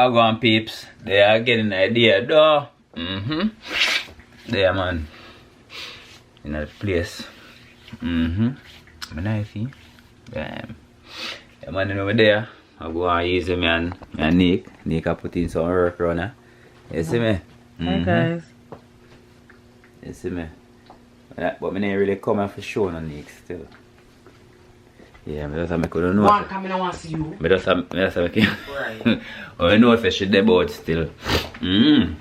Wagwan peeps, they are getting an idea though. There man. In that place. Nice, see? Damn. Yeah man, over there. I go and use me and Nique. Nique I put in some work runner. You see me? Hi guys. You see me? But I didn't really come out for show on Nique still. Yeah, I just have to know. One time I don't want to see you. I just have to right. I know if she's about still. I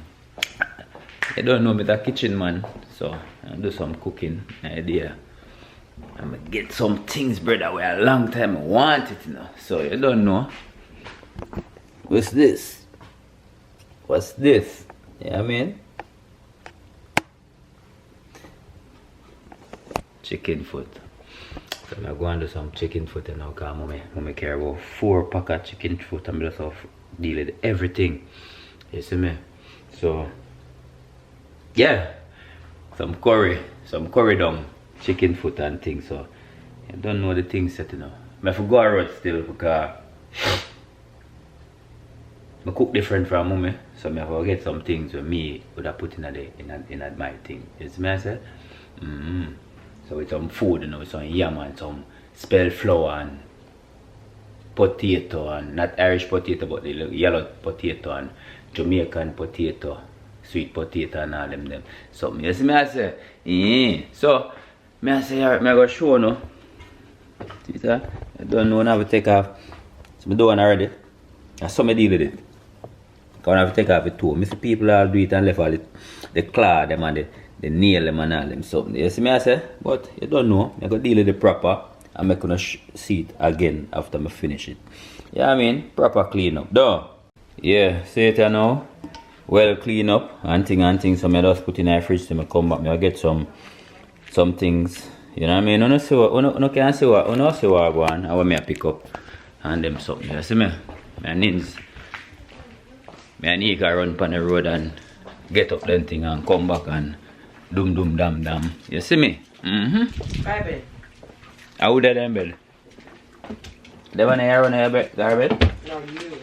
don't know me the kitchen man. So I do some cooking idea. I'm gonna get some things, brother, where a long time I want it, you know. So you don't know. What's this? What's this? You know what I mean? Chicken foot. So I'm going to do some chicken foot and now because I care about 4 pack of chicken foot and I just have to deal with everything. You see me? So yeah. Some curry down, chicken foot and things. So I don't know the things that you know. I have to go around still because I cook different from mommy. So I have to get some things that me would have put in my thing. You see me I say? So with some food, you know, with some yam and some spell flour and potato and not Irish potato but the yellow potato and Jamaican potato, sweet potato and all them. So you see me I say, so I say alright, I go show no. See that? I don't know when I have to take off. So I do one already. And so I deal with it. Because I have to take off it too. I see people all do it and left all the claw them and the nail them and all them something. You see me I say? But you don't know. I go deal with it proper and I'm gonna see it again after I finish it. Yeah, I mean, proper clean up. Though. Yeah, see it now. Well clean up and things. So I just put in the fridge till I come back. I get some things. You know what I mean? You can see what I go on. I want me to pick up and them something. You see me? My Nique run on the road and get up them thing and come back and dum dam. You see me? Bye bed. How would that bed? They want to run your bed? No, you.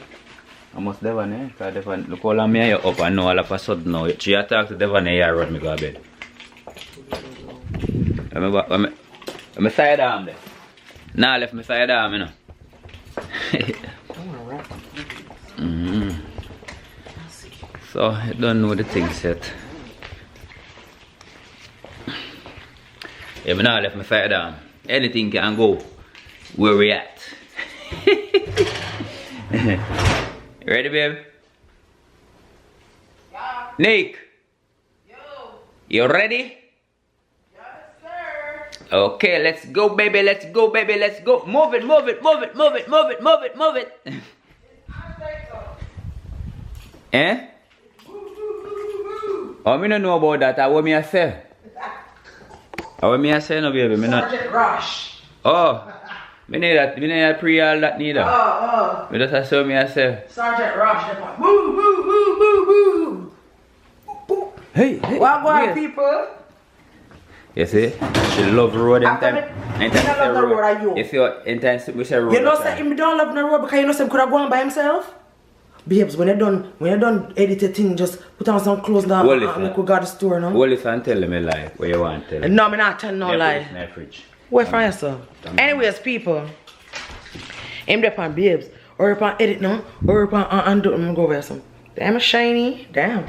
I must Devon, because Devon, look how long I up and now all of a sudden now. She attacked to Devon and run me go to bed. I'm side arm there. Now I left my side arm, you know. So I don't know the things yet. Yeah, but now I left my side arm. Anything can go where we at. Ready, babe? Yeah. Nique? Yo. You ready? Yes, sir. Okay, let's go, baby. Let's go. Move it. Eh? Oh, me don't know about that. I want me to say. No, baby. Me not. Sergeant Rash. Oh. Me need that pre all that neither. Me just saw me I say. Sergeant Rash. Woo. Hey. What people? You see? She love road and time. I love the road are you. You see what in time we say road. You know say him don't love the road because you know say him could have gone by himself. Babes, when you done edit the thing, just put on some clothes now and we could go to the store now. Well, if I tell them a lie, what you want to tell them? No, I'm not telling no lie. Wait for yourself. Anyways, people, I'm there on babes, or upon edit now, or upon undo. I'm gonna go over some. Damn, shiny. Damn.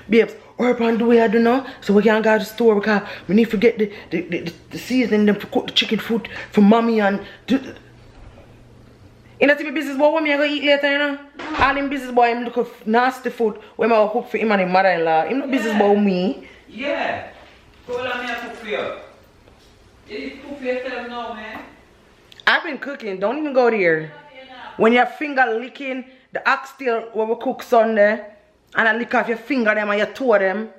Babes, or upon do we I do now, so we can't go to the store because we need to get the seasoning them to cook the chicken food for mommy and. You know, the business boy, what me I go eat later, you know? All him business boy, him look at nasty food when I cook for him and his mother-in-law. Him no business boy with me. Yeah. So let me cook for you. You need to cook for yourself now, man. I've been cooking. Don't even go there. When your finger licking the oxtail when we cook Sunday, and I lick off your finger them and your toe them.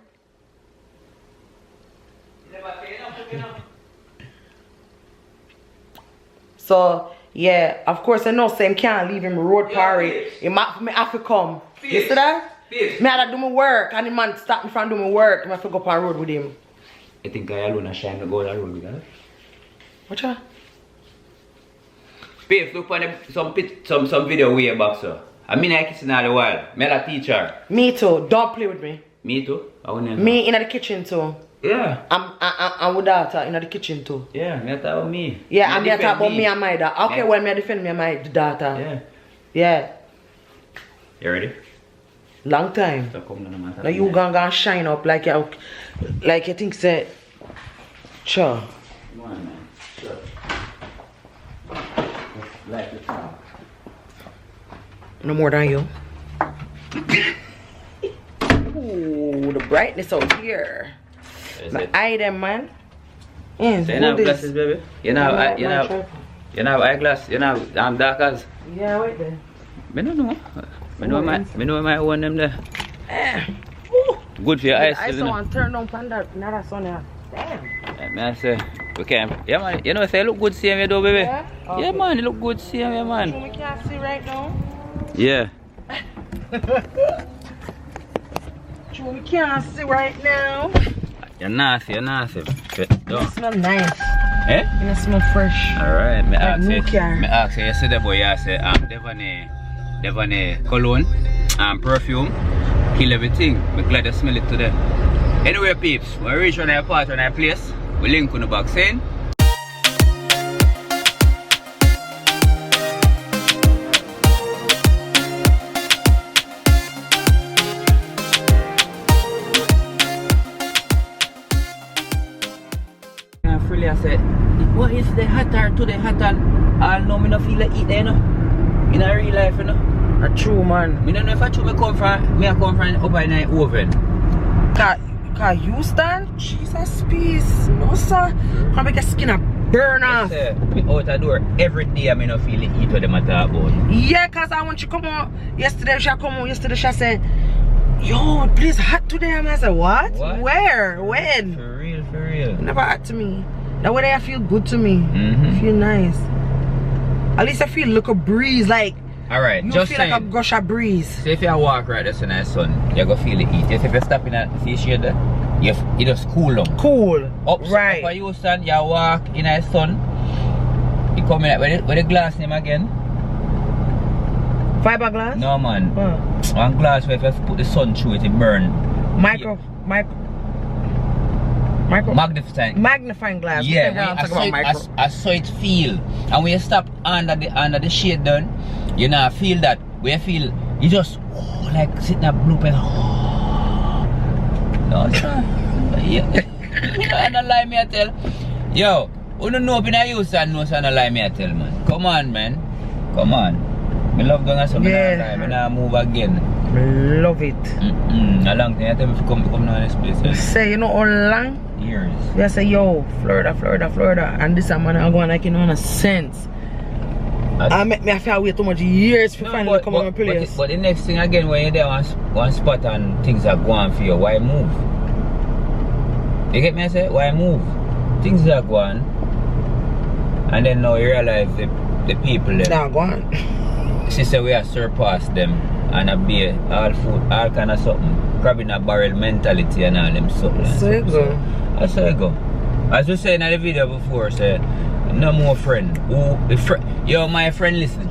So. Yeah, of course I know Sam can't leave him road party. He have to come. You see that? Me have to do my work and the man stop me from doing my work. I have to go up on the road with him. I think I alone a shine to go on the road with that. What's that? Babe, look on some video way back, sir. I mean I kissing all the while. Me a teacher. Me too. Don't play with me. Me too. Me in the kitchen too. Yeah. I'm with daughter in the kitchen too. Yeah, me talk about me. Yeah, and me talk about me and my daughter. Okay, well me defend me and my daughter. Yeah. Yeah. You ready? Long time. So come no matter. Now you gonna shine up like you think say sure. Come on, man. Sure. Like it. No more than you. Ooh, the brightness out here. My eye them, man. Yeah, so you have glasses, baby? You know eyeglass? You know darkers? Yeah, wait there. I don't know. I know my own them there. Good for your eyes. I saw one turn on panda, not a son here. Damn. Man, I say, okay, yeah, man. You know, say, look good, see me, though, baby. Yeah, okay. Yeah, man, you look good, see me, man. So we can't see right now? Yeah. So we can't see right now. You're nasty, You smell nice. Eh? You smell fresh. Alright, me ask you. You see the boy, you say, Devon cologne and perfume, kill everything. I'm glad you smell it today. Anyway, peeps, when we reach on our part, on our place, we link on the back saying. I said, what is the hotter to the hotter? I know me no feel like eat there, you know. In a real life, you know. A true man. I don't know if I true me come from up in the oven. Cause you stand? Jesus peace. No sir. Come make your skin a burn off. Yes, me out the door every day I no feel the heat what them talk about. Yeah, cause I want you come out. Yesterday she come out, yesterday she said, yo, please hot today. I said, what? Where? When? For real. Never hot to me. That way I feel good to me. I feel nice. At least I feel like a breeze, like alright, you just feel saying, like a gush of breeze. So if you walk right there in the sun, you're gonna feel the heat. If you stop in that shade there, it just cool down. Cool. Right. Up you stand, you walk in the sun, you come in where the glass name again? Fiberglass? No man. One glass where if you put the sun through it, it burn. Magnifying glass. Yeah, I saw it feel. And when you stop under the shade down, you know feel that. Where you feel you just like sitting up blue pen. No, yeah. I don't lie me I tell. Yo, who don't know if I use and know so I don't lie me I tell, man. Come on, man. Come on. Me love going so I not move again. Love it. A long time I tell me to come down this place. Say you know how long? Years. You say yo, Florida. And this man I go on like you know on a sense. I make me have to wait too much years for finally come on my place. But the next thing again when you're there one spot and things are going for you, why move? You get me I say? Why move? Things are going and then now you realize the people there. Now go on. She said we have surpassed them and a beer, all food, all kind of something. Grabbing a barrel mentality and all them something. So you go. That's how you go. As we said in the video before, say no more friend. Yo, my friend listen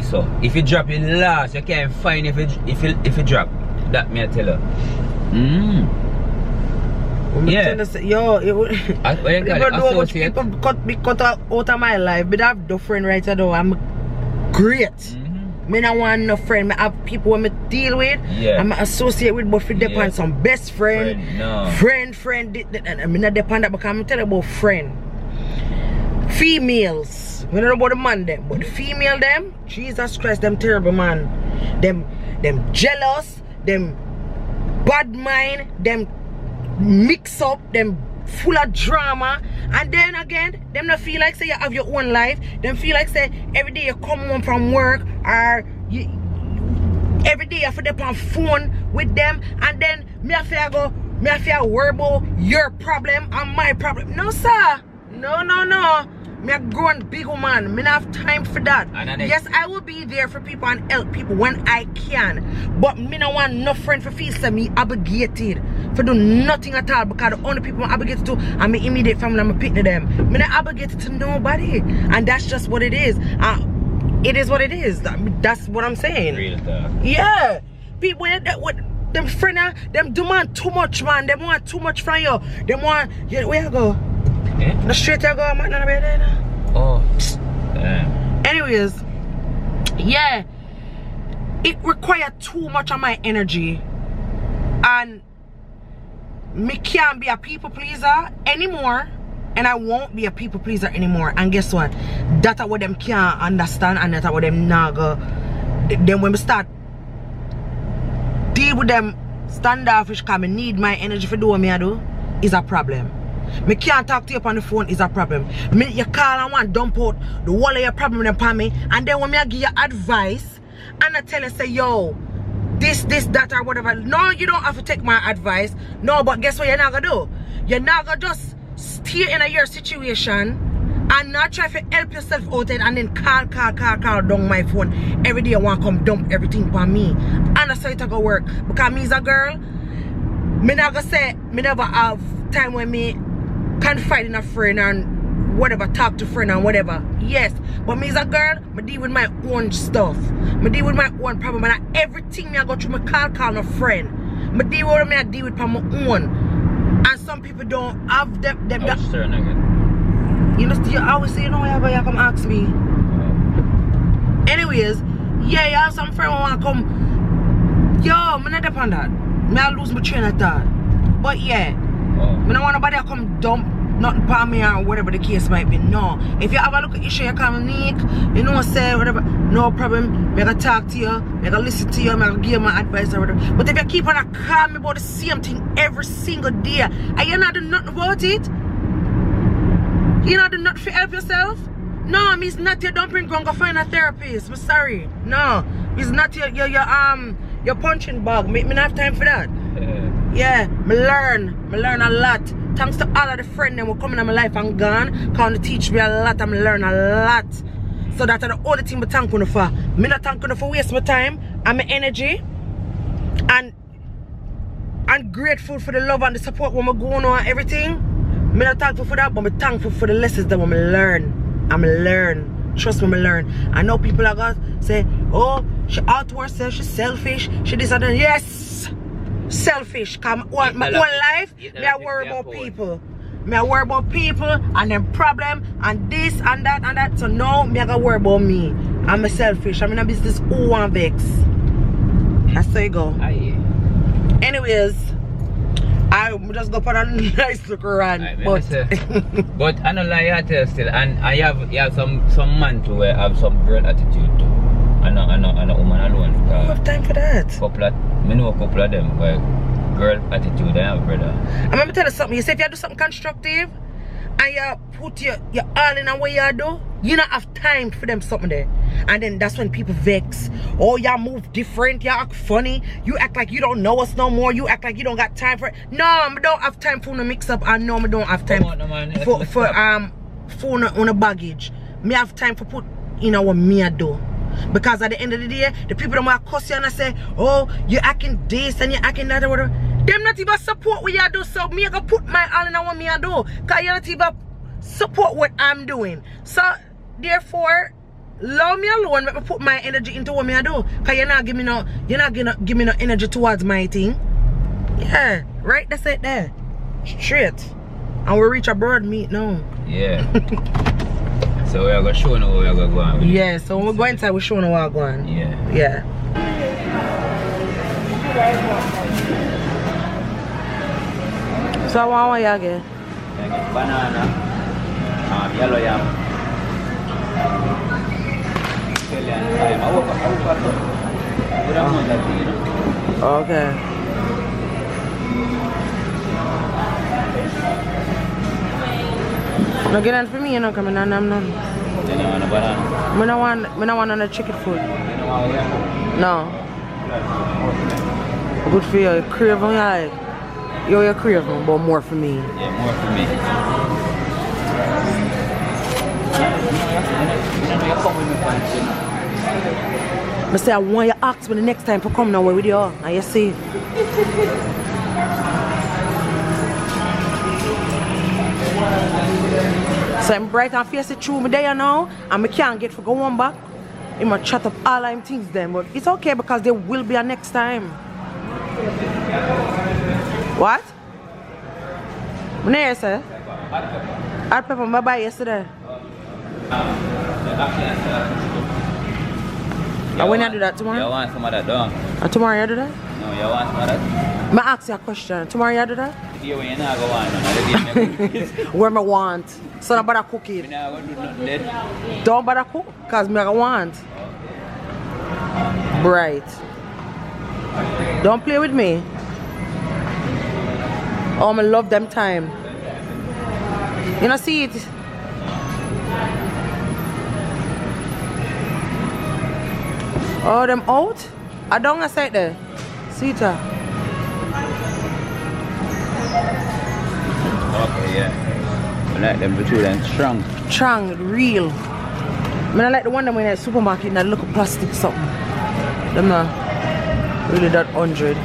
so if you drop it last, you can't find if you drop. That me I tell her. Yeah. Yo, even though much people cut out of my life, but I have no friend right now. I'm great. Me not want no friend. I have people when me deal with. Yeah. I'm associate with, but for depend some best friend. Friend. I mean not depend that because I'm telling about friend. Females. We don't know about the man them, but the female them, Jesus Christ, them terrible man. Them jealous, them bad mind, them mix up, them full of drama, and then again them not feel like say you have your own life. Them feel like say every day you come home from work or you every day you have to dip on phone with them, and then me have to worry about your problem and my problem. No sir, no me a grown big woman. Me not have time for that. Yes, I will be there for people and help people when I can, but me no want no friend for feel say me obligated for do nothing at all, because the only people I'm obligated to are my immediate family and my picnic them. Me not obligated to nobody, and that's just what it is. it is what it is. That's what I'm saying. Real talk. Yeah. People with them friend, them demand too much, man. Them want too much from you. Them want, where you go? Eh? The straight you go, man. Not there now. Oh, damn. Anyways, yeah. It required too much of my energy. And me can't be a people pleaser anymore. And I won't be a people pleaser anymore. And guess what? That's what them can't understand, and that's what them not go. Then when we start deal with them standoffish, cause me need my energy for do what I do, is a problem. Me can't talk to you on the phone, is a problem. Me you call and want dump out the whole of your problem upon me, and then when me I give you advice and I tell you say yo, this, that or whatever. No, you don't have to take my advice. No, but guess what you're not gonna do? You're not gonna just stay in your situation and not try to help yourself out and then call down my phone every day. You want to come dump everything for me, and that's how it gonna work. Because me as a girl, me not gonna say me never have time when me confide in a friend and whatever, talk to friend and whatever. Yes, but me as a girl, me deal with my own stuff. Me deal with my own problem, and everything me I go through, me call a friend. Me deal with me, I deal with for my own. And some people don't have them. You know, you always say, you know, you come ask me. Anyways, yeah, you have some friend who want to come. Yo, I'm not depend on that. I lose my train of thought. But yeah, I don't want nobody to come dump nothing for me or whatever the case might be. No. If you have a look at issue, you call me Nique, you know, say whatever, no problem. I'm going to talk to you, I'm going to listen to you, I'm going to give you my advice or whatever. But if you keep on calling me about the same thing every single day, and you're not doing nothing about it, you're not doing nothing to help yourself? No, me's not your dumping ground, go find a therapist. I'm sorry. No, it's not your punching bag. Me not have time for that. Yeah, me learn a lot. Thanks to all of the friends that were coming in my life and gone, come to teach me a lot and me learn a lot. So that's the only thing I'm thankful for. Me not thankful for waste my time and my energy. And I'm grateful for the love and the support when I'm going on and everything. Me not thankful for that, but I'm thankful for the lessons that I'm learn. I'm learn. Trust me, I'm learn. I know people are gonna say, oh, she out to herself, she's selfish, she this and that. Yes! Selfish. Cause my whole life, me I worry about people. Me I worry about people and them problem and this and that and that. So now me I gotta worry about me. I'm a selfish. I'm in a business who want vex. That's how you go. Anyways, I just go put a nice look around. But I don't lie, I tell you still, and I have some man to have some girl attitude too. And a woman alone. I have time for that. I know a couple of them where girl attitude I have, brother. I'm gonna tell you something. You say if you do something constructive and you put your all in a way you do, you don't have time for them something there. And then that's when people vex. Oh, y'all move different, y'all act funny, you act like you don't know us no more, you act like you don't got time for it. No, I don't have time for no mix up, and no, I don't have time for on a baggage. Me have time for put in what me I do. Because at the end of the day, the people that might cuss you and I say, oh, you acting this and you acting that or whatever, them not even support what you do. So me I go put my all in what me I do. Because you not even support what I'm doing. So therefore, allow me alone, let me put my energy into what me I do. Because you're not giving no energy towards my thing. Yeah, right? That's it there. Straight. And we reach a bird meat now. Yeah. So we are going to show now where we are going with. Yeah, so when we go inside, we're showing where we're going. Yeah. Yeah. So what want you get? Banana, yellow yam. Okay. No get on for me, you know, coming on them none. You don't want a banana? I don't want no chicken food. You don't want a yam? No. Good for you, craving like. You're craving, but more for me. Yeah, more for me. I say I want you to ask me the next time to come now with you, and you see. So I'm bright and face it through me there now, and I can't get for going back. he might chat up all them things then, but it's okay because there will be a next time. What? What did you say? Hot pepper, I buy yesterday. And when you do that tomorrow? You want some of that done? And tomorrow you do that? No, you want some of that? I ask you a question. Tomorrow you do that? You when you not go on, Where I want. So don't bother cook it. I'm not going to do nothing dead. Don't bother cook, because I want. Right. Don't play with me. Oh, I love them time. You know, see it? Oh, them out? I don't say there. See it? Okay, yeah. I like them two, them strong. Strong, real. I mean, I like the one that when at supermarket and that look of plastic something. Them not really that 100.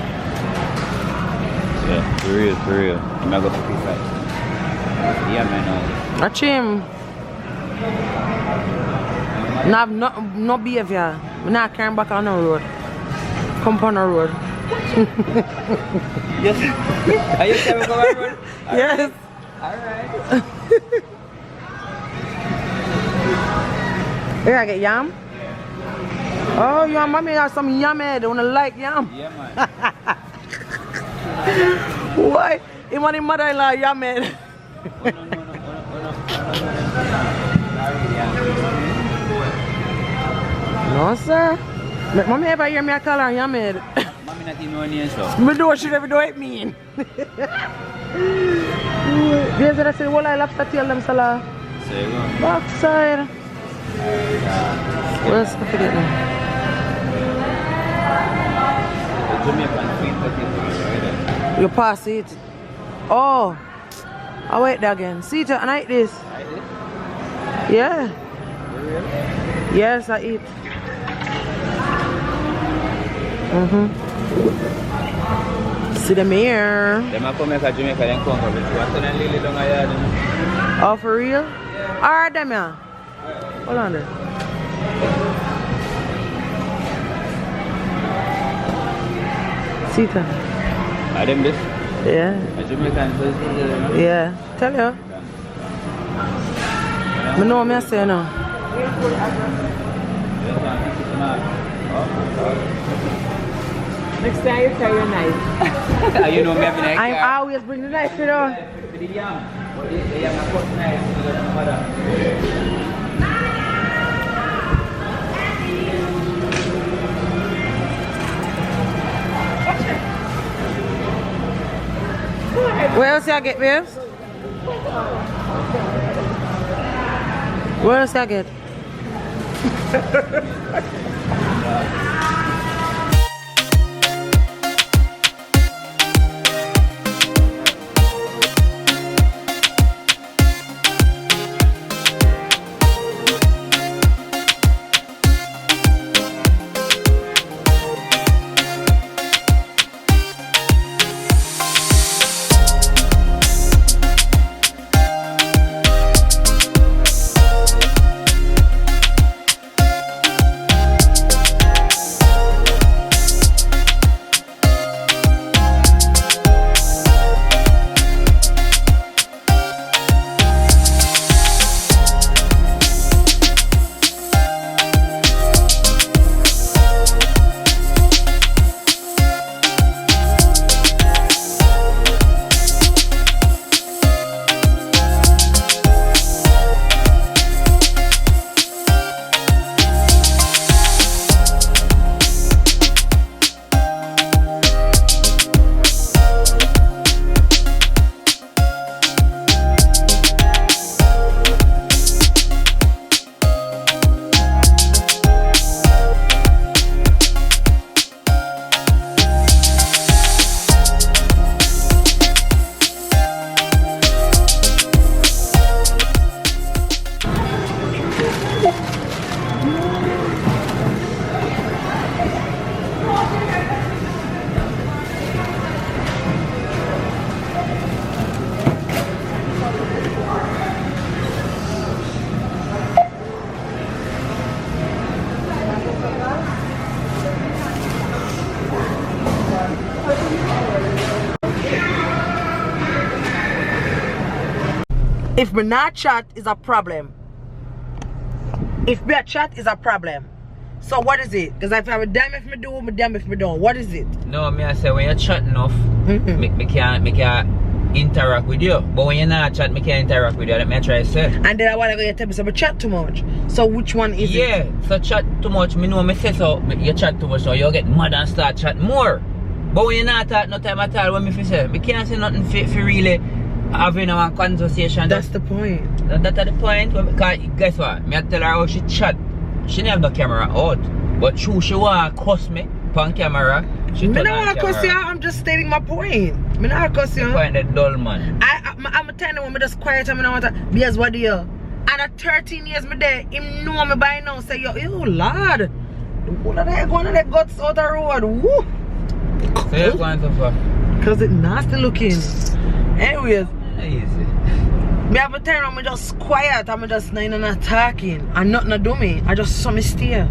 Yeah, for real, for real. I'm not going to pick that. Yeah, man. Watch him. No behavior. I'm not carrying back on the road. Come on the road. Yes. Are you carrying back on the road? Yes. Alright. Here I get yam. Oh, your mommy has some yam head. I wanna like yam. Yeah, man. Why? You want your mother-in-law yam head? No, sir. Mommy ever hear me call her yam head? Mommy not even know any so. Me do what she never do it mean. Yes, I said, well, I lobster tail them sala. So you go. Backside. Where's the forget now? Jamaican sweet potato, right? You pass it. Oh. I'll wait there again. See it, I like this. Like this? Yeah. For real? Yes, I eat. See them here. Them a come make a Jamaica, then come from it. You want to lily down a yard? Oh, for real? Alright, them here. Hold on there. See it. Are them this? Yeah. A Jamaican person? Yeah. Tell you. I know what I say now. Next time you carry your knife. You know me having a car. I always bring the knife, you know. For the yam. But the yam a cut knife. Where else you get, babes? Where else you get? If me not chat is a problem. If me a chat is a problem. So what is it? Because if I'm damn if me do, me damn if me don't. What is it? No, me I say when you chat enough, me can't interact with you. But when you not chat, me can't interact with you. Let me try to say. And then I want to go tell me so me chat too much. So which one is it? Yeah, so chat too much. Me know me say so. You chat too much, so you get mad and start chat more. But when you not talk no time at all, when me say, me can't say nothing for really having a conversation. That's the point. That's the point. Because guess what? Me I tell her how she chat. She never have the camera out. But true, she want to cuss me on camera. She don't want to cuss you. I'm just stating my point. Me not cuss you. Point that dull man. I'm telling you when me just quiet and me not want to. Because what do you? And at 13 years me there, him know me by now. Say yo, lad. All of that going on the guts out the road. Woo. So you're going so far? Because it's nasty looking. Anyways. Easy. Me have a time I'm just quiet, I'm just not talking and nothing to do me. I just saw me stare.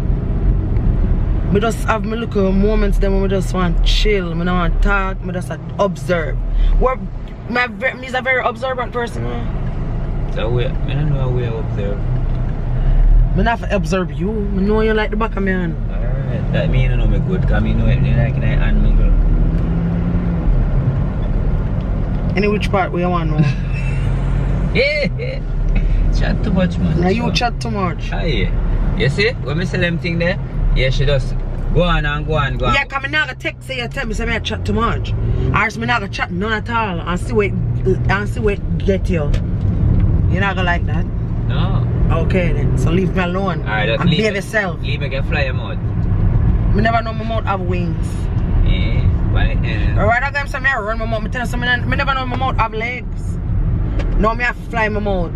Me just have me little moments then when I just want to chill, I don't want to talk, I just observe. Me is a very observant person. So I don't know how we observe. I have to observe you. I know you like the back of me hand. Alright, that means I know me good because I know you like my hand me good. Any which part where you want to know? Yeah, chat too much, man. Now you chat too much. Aye. You see, when I say them thing there, yeah, she does go on and go on. Yeah, because I'm not going to text say you tell me I chat too much. Or else I'm not going to chat none at all and see what get you. You're not going to like that? No. Okay then, so leave me alone. Alright, and behave yourself. Leave me get fly your mouth. I never know my mouth have wings. Yeah, but Right now, I'm saying I run my mouth. I tell you something, I never know my mouth have legs. No, me have to fly my mouth.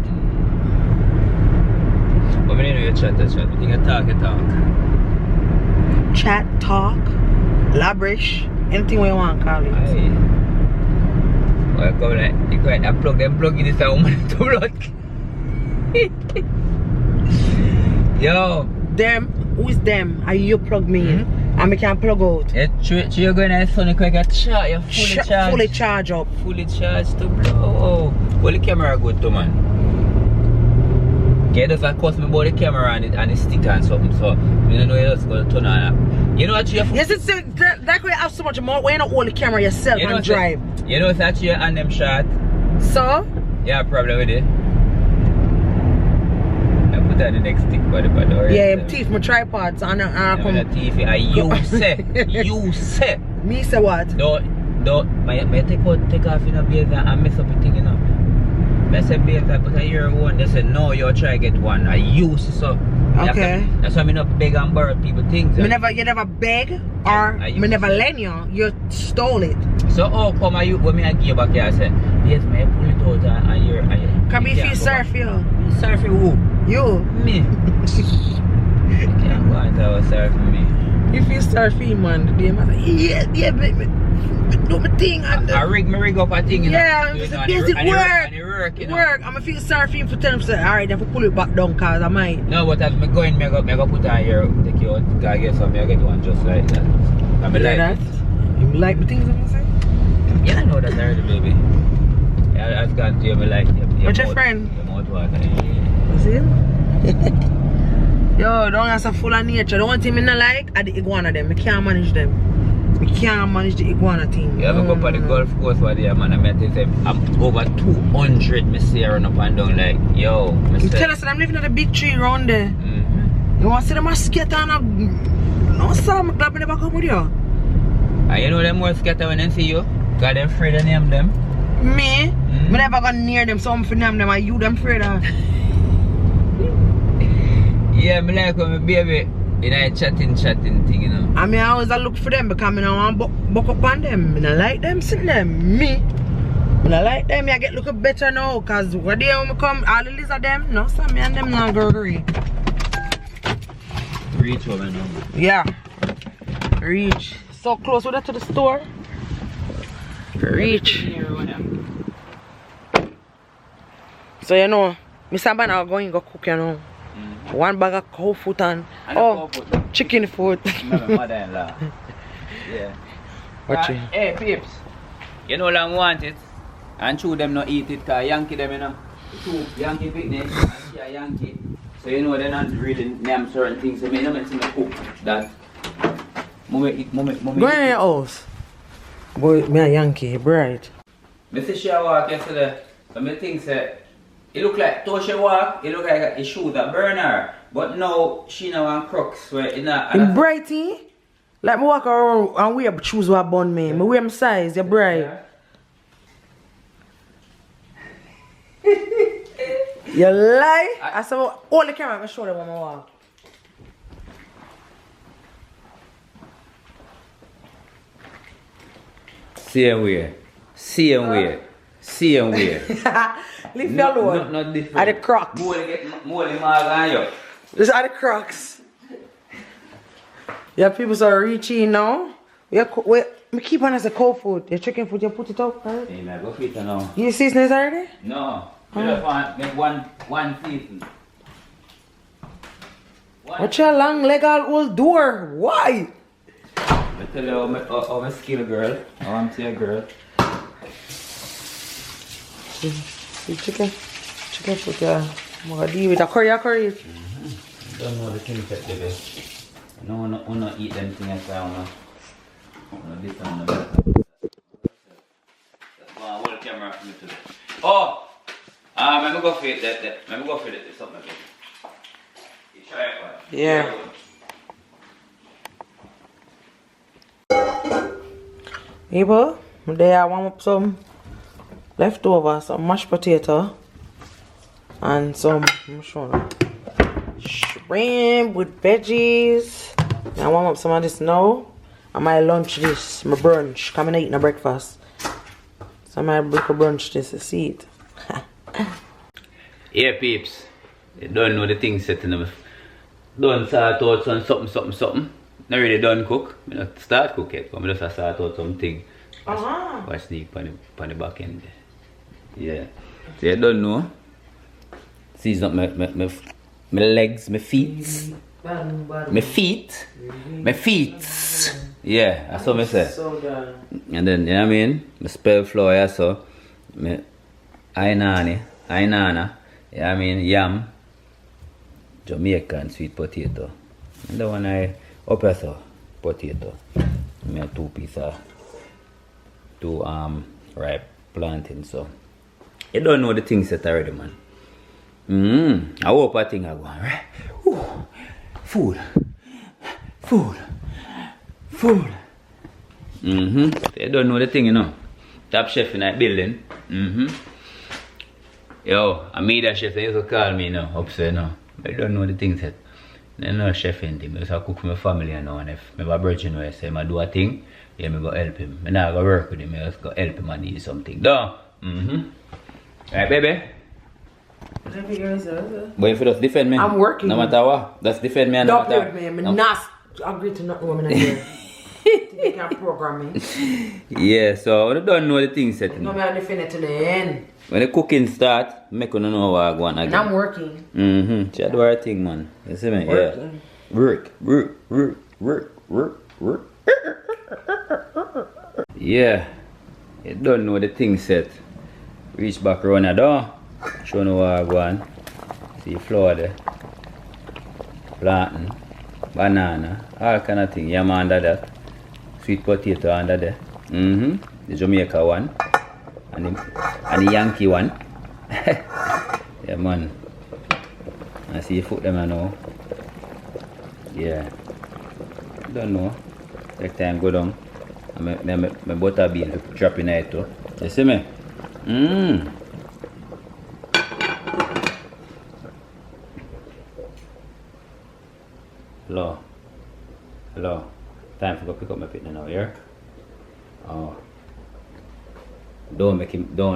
But we need to chat. We think you talk. Chat, talk, labrish, anything we want to call it. Aye. Well, come like, you can't plug in this woman to blood. Yo. Them, who is them? Are you plug me in? And me can plug out. You're going to Sonic quick at charge. You're fully charged up. Fully charged to blow. Well, the camera good too, man. Yeah, does cost me about the camera and the sticker and something, so you don't know you're just going to turn on. You know what you have? Yes, it's that way you have so much more when you don't hold the camera yourself and drive. You know it's actually on them shot. So? You have a problem with it? I put that in the next stick by the door. Yeah, teeth my tripods and I come. Teeth, you say. Me say what? Don't, may take off in a blazer and mess up the thing, you know. I said blazer, but I hear one, they said no, you try to get one. I use it so. Okay. That's why I not beg and borrow people things. You never beg or me never lend you stole it. So how come you when I give you back here I say, yes, may I pull it out and you're can me feel sorry for you? Sorry for who? You. Me. You can't go and tell sorry for me. You feel sorry for you, man. The day man say, yeah, baby. Do my thing and I rig up a thing, you know. Yeah, yes, it work. And it work, you know. Work. I'm gonna feel sorry for him for telling him say, alright, then pull it back down cause I might. No, but as me go in, me go put on here, take you out, cause I guess I get one just like that. I like that? You like the things I'm saying? Yeah, I know that already, baby. Yeah, I've gone to you, me like you. What's your friend? Your mouth water. See? Yo, don't have some full of nature. The one thing I not like are the iguana them. I can't manage them. I can't manage the iguana thing. Yeah, I go up on the golf course where they are, man. I'm over 200 me see run up and down like, yo. You tell us that I'm living at a big tree around there. You want to see them scatter and no sir, I'm glad I never come with you. And you know them more scatter when they see you? Got them afraid to name them? Me? I never got near them, so I'm for name them. Are you them afraid of? Yeah, I like when my baby in a chatting thing, you know. I mean, I always look for them because I don't want to buck up on them. I don't like them sitting them. Me. I don't like them. I get looking better now because when they come, all the lizard them, no, so me and them not gurgly. Reach over now. Yeah. Reach. So close with that to the store. Reach. So you know, Mr. Banner going to go cook, you know. One bag of cow foot and chicken foot. My mother-in-law. Yeah. Watch it. Hey peeps, you know them want it and chew them not eat it cause Yankee them, you know. two Yankee picnic, and she a Yankee. So you know they're not really name certain things. So me no make me cook that. Moment. Go in your house. Boy, me a Yankee, bright. Me see she a walk yesterday, but me think say it look like though she walk, it look like a shoe that burn her. But now she now on Crocs where it not. In brighty, like me walk around and wear shoes what bun me. Me wear my size, you bright. You lie? I said, hold the camera, I'm show them when I walk. Same way. Leave me alone. Not different. Are the Crocs. More than my These are the Crocs. Yeah, people are reaching now. Me keep on as a cold food. The chicken food, you put it up, right? Hey, man, go fit now. You season it already? No. I just want make one season. What's your long leg all old door? Why? I tell you how I'm a skill girl. How I'm a girl. The chicken food, yeah. I'm gonna deal with a curry. Don't know the things that they do. I don't want to eat them things I don't know. This one, that's one whole camera for me today. Oh! Let me go for it. Let me go for it. Something like that. You try it one. Yeah. People, today I warm up some leftover, some mashed potato and some shrimp with veggies. I warm up some of this now. And my lunch this, my brunch. Come and eat no breakfast. So I might break a brunch this to see it. Yeah, peeps. You don't know the things set in them. Don't start out on something. Not really done cook. I don't start cook yet, but I just start out something. Rash Nique on the back end. Yeah. So you don't know. Season up my legs, my feet. My feet. Yeah, that's what I say. So done. And then, you know what I mean? My spell flour, yeah, so. My ainana, you know what I mean? Yam. Jamaican sweet potato. And the one I up so potato. I have two ripe plantain, so. You don't know the things that already, man. I hope I think I go on, right? Ooh. Food. They don't know the thing, you know. Top chef in that building. Yo, I made a chef, they used to call me now, upstairs now. But I don't know the things that. They know chef in him. I just cook for my family now. And if I have a virgin where I say I do a thing, yeah, I go help him. I not go work with him, I just go help him and do something. No. Right, baby? But if you just defend me, I'm working. No matter what, that's defend me and don't play with me. I'm not agree to nothing women here. You can't program me. Yeah, so I don't know the things set. No, I'm defend it to the end. When the cooking start, make you know what I go on again. And I'm working. She do her thing, man. You see me? Working. Yeah. Work. Yeah. You don't know the thing set. Reach back around the door. Show you what I go on. See flour there. Plantain. Banana. All kind of thing. Yam under that. Sweet potato under there. The Jamaica one. And the Yankee one. Yeah, man. I see you put them I know. Yeah. Don't know. Next time go down. My butter bean drop in it too. You see me? Hello. Time for go pick up my pit now, yeah? Oh. Don't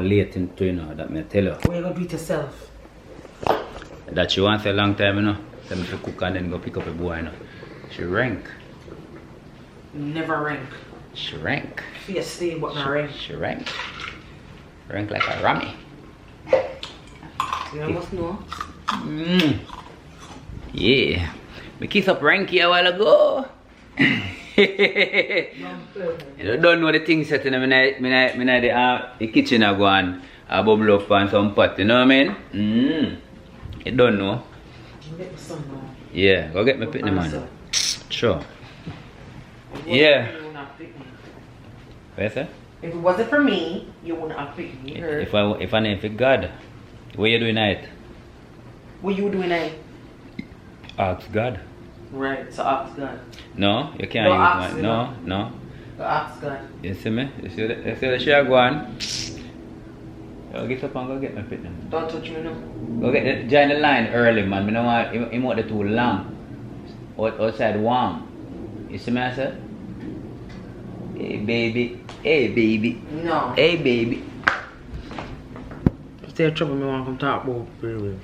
late into, you know, that may tell you. What you gonna do it yourself? That she wants a long time, you know. Tell me to cook and then go pick up a boy, you know. She rank. Never rank. She rank. She stay but not rank. She rank. Rank like a rummy. You must know. Yeah. Me kiss up Ranky a while ago. You don't know the things set in the kitchen I go on I bubble up on some pot, you know what I mean? You don't know. Go get my son now. Yeah, go get me pitney man. Sure. Yeah. What you say? If it wasn't for me, you wouldn't have picked me. If I name for God, what you doing tonight? What you doing tonight? Ask God. Right, so ask God. No, you can't use my... No. So ask God. You see me? You see the share go on? Yo, get up and go get my pitney. Don't touch me now. Go get join the line early, man. I don't want him out there too long. Outside warm. You see me, I said? Hey, baby. Hey, baby. No. Hey, baby. If there's trouble, me want to come talk about it.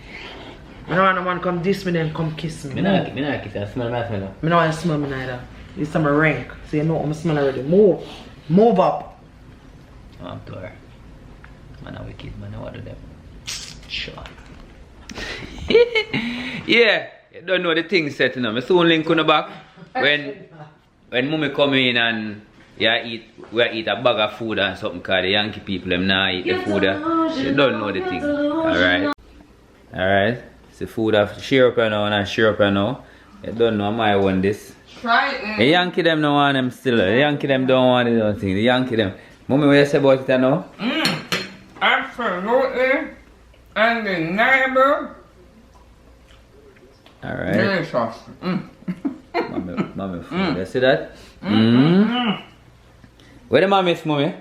I don't want to come diss me then come kiss me. Me not kiss. I smell my smell. I don't want to smell me neither. It's some rank. So you know I'm smell already. Move up. Oh, I'm tired. Man, I'm wicked. Man, I want to do them. Sure. Yeah. You don't know the thing set, you know. I soon link on the back. When mommy come in and we eat a bag of food and something, because the Yankee people them now eat the food. You don't know the thing. Alright. It's the food of syrup now and syrup now. You don't know my one this. Try it. The Yankee them don't want them still. The Yankee them don't want the other thing. The Yankee them. Mommy, what you say about it now? Absolutely undeniable. Alright. Delicious. Mommy food. You see that? Where the mommies, mommy?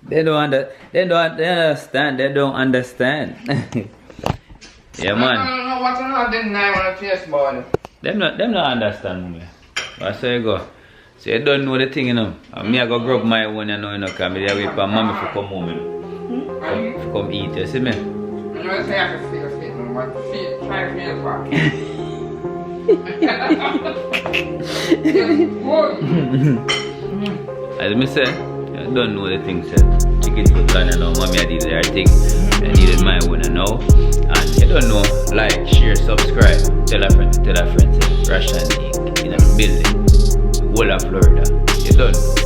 They don't understand. They don't understand. Yeah, man. I don't know what to know. Deny when I taste bud. Them not understand, mommy. That's how you go. So you don't know the thing, you know. And me I go grab my one, you know, because me there wait for mommy to come home, you know. Come eat, you see me? You know, say I can feel fit, but try to feel for As me say, I don't know the thing, said. Chicken foot plan, you know. Mommy I did her thing. I needed my one, you know. And you don't know, like, share, subscribe, tell a friend, say, Rash Nique in a building, whole of Florida. You don't know.